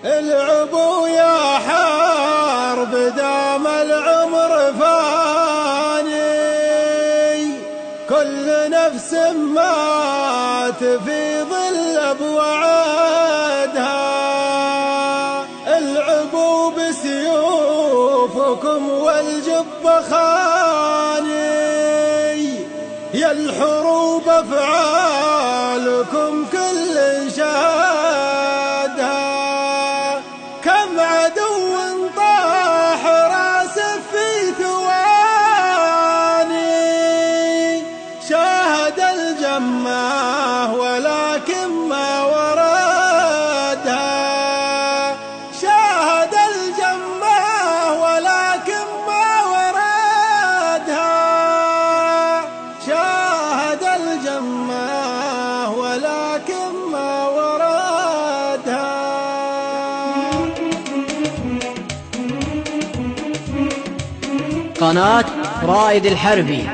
العبوا يا حرب دام العمر فاني، كل نفس مات في ظل بوعدها. العبوا بسيوفكم والجب خاني، يا الحروب افعالكم كل شهدها. كم عدو طاح راسه في ثواني، شاهد الجماه ولكن ما وردها. شاهد الجماه ولكن ما وردها. شاهد الجماه ولكن ما وردها. قناة رائد الحربي.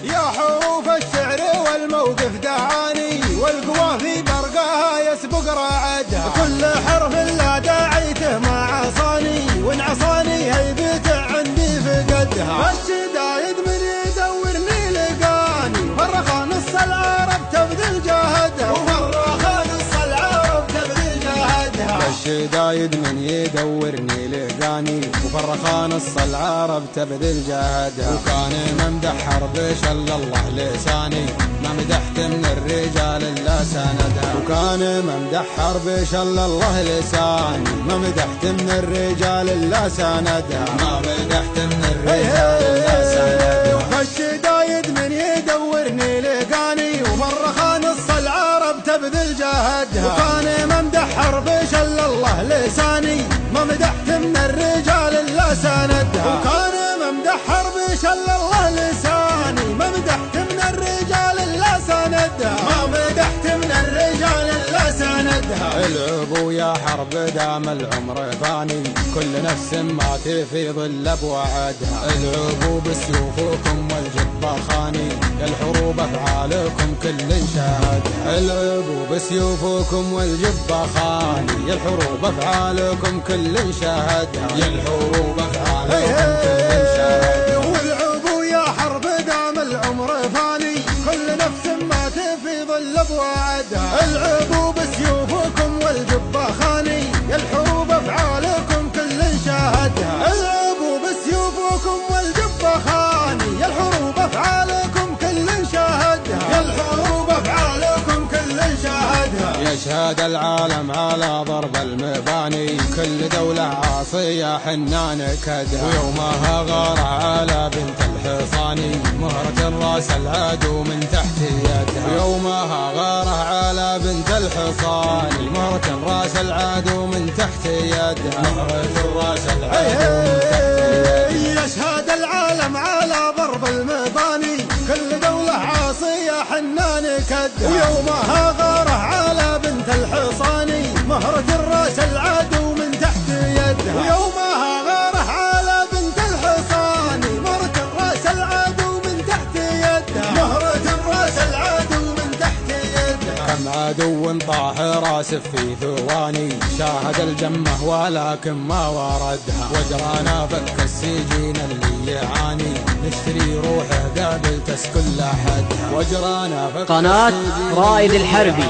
يا حروف الشعر والموقف دعاني، والقوى في برقها يسبق راعدها. كل حرف لا داعيته ما عصاني، وان عصاني هيبته عندي فقدها. الشدايد من يدورني لقاني، فرخا نص العرب تبذل جهدها. وفرخا نص العرب تبذل جهدها. الشدايد من يدورني لقاني، وفرخا نص العرب تبذل جهدها. وكان ممدح حرب شل الله لساني، ما مدحت من الرجال الا سندها. وكان ممدح حرب شل الله لساني، ما مدحت من الرجال الا سندها. ما مدحت من الرجال الا سندها. فالشدايد من يدورني لقاني، وفرخا نص العرب تبذل جهدها. وكان ممدح حرب شل الله لساني، ما مدحت من الرجال الا سندها. وكان ممدح حرب شل الله لساني، ما مدحت من الرجال الا سندها. ما مدحت من الرجال الا سندها. العبوا يا حرب دام العمر فاني، كل نفس مات في ظل بوعدها. العبوا بسيوفكم والجب خاني، يا الحروب افعالكم كل شهدها. العبوا بسيوفكم والجب خاني، يا الحروب افعالكم كل شهدها. يا الحروب افعالكم كل شهدها. والعبوا يا حرب دام العمر فاني، كل نفس مات في ظل بوعدها. العبوا بسيوفكم والجب خاني، يا الحروب افعالكم كل شهدها. العبوا بسيوفكم والجب خاني، يا الحروب افعالكم كل شهدها. يا الحروب افعالكم كل شهدها. يشهد العالم على ضرب المباني، كل دولة عاصية حنا نكدها. ويومها غار على بنت الحصاني، مهرة راس العدو من تحت يدها. ويومها غار على بنت الحصاني، مهرة راس العدو من تحت يدها. مهرة راس العدو من تحت يدها. يشهد العالم على ضرب المباني، كل دولة عاصية حنا نكدها. ويومها غار على بنت الحصاني، مهرة راس العدو من تحت يدها. ويومها غار على بنت الحصاني، مهرة راس العدو من تحت يدها. مهرة راس العدو من تحت يدها. كم عدو طاح راسه في ثواني، شاهد الجمه ولكن ما وردها. وجرانا فك السجين اللي يعاني، نشتري روحه قابل تسكن لحدها. وجرانا فك قناة رائد الحربي.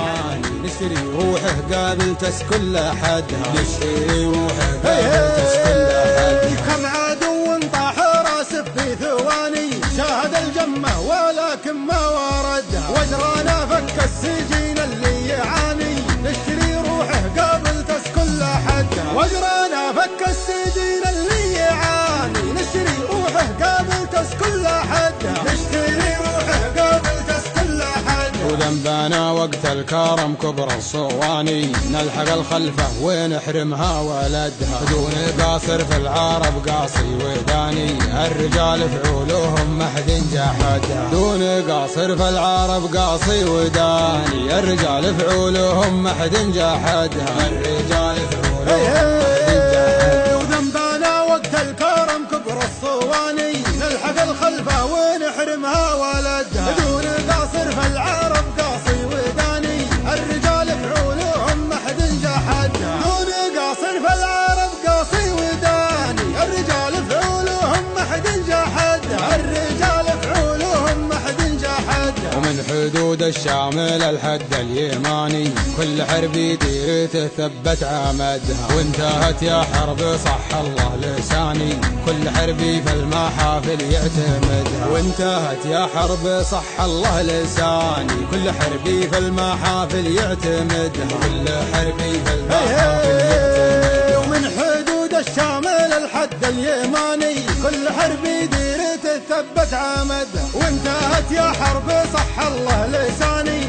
نشتري روحه قابل تسكن لحدها. نشتري روحه قابل تسكن لحدها. كم عدو طاح راسه في ثواني، شاهد الجمه ولكن ما وردها. وجرانا فك السجين اللي يعاني، نشتري روحه قابل تسكن لحدها. وجرانا فك السجين اللي يعاني، نشتري روحه قابل تسكن لحدها. نشتري روحه قابل تسكن لحدها. وذنبنا وقت الكرم كبر الصواني، نلحق الخلفه ونحرمها ولدها. دون قاصر في العرب قاصي وداني، الرجال فعولهم ما حد جحدها. دون قاصر في العرب قاصي وداني، الرجال فعولهم ما حد جحدها. الرجال فعولهم ما حد جحدها. وذنبنا وقت الكرم كبر الصواني، نلحق الخلفه ونحرمها ولدها. دون قاصر في العرب قاصي وداني، الرجال فعولهم ما حد جحدها. حدود الشام للحد اليماني كل حرب يدير تثبت عمدها، وانتهت يا حرب صح الله لساني كل حربي في المحافل يعتمدها، وانتهت يا حرب صح الله لساني كل حربي في المحافل يعتمدها، كل حربي في المحافل يعتمدها. ومن حدود الشام للحد اليماني كل حرب يدير تثبت عمدها، وانتهت يا حرب صح الله لساني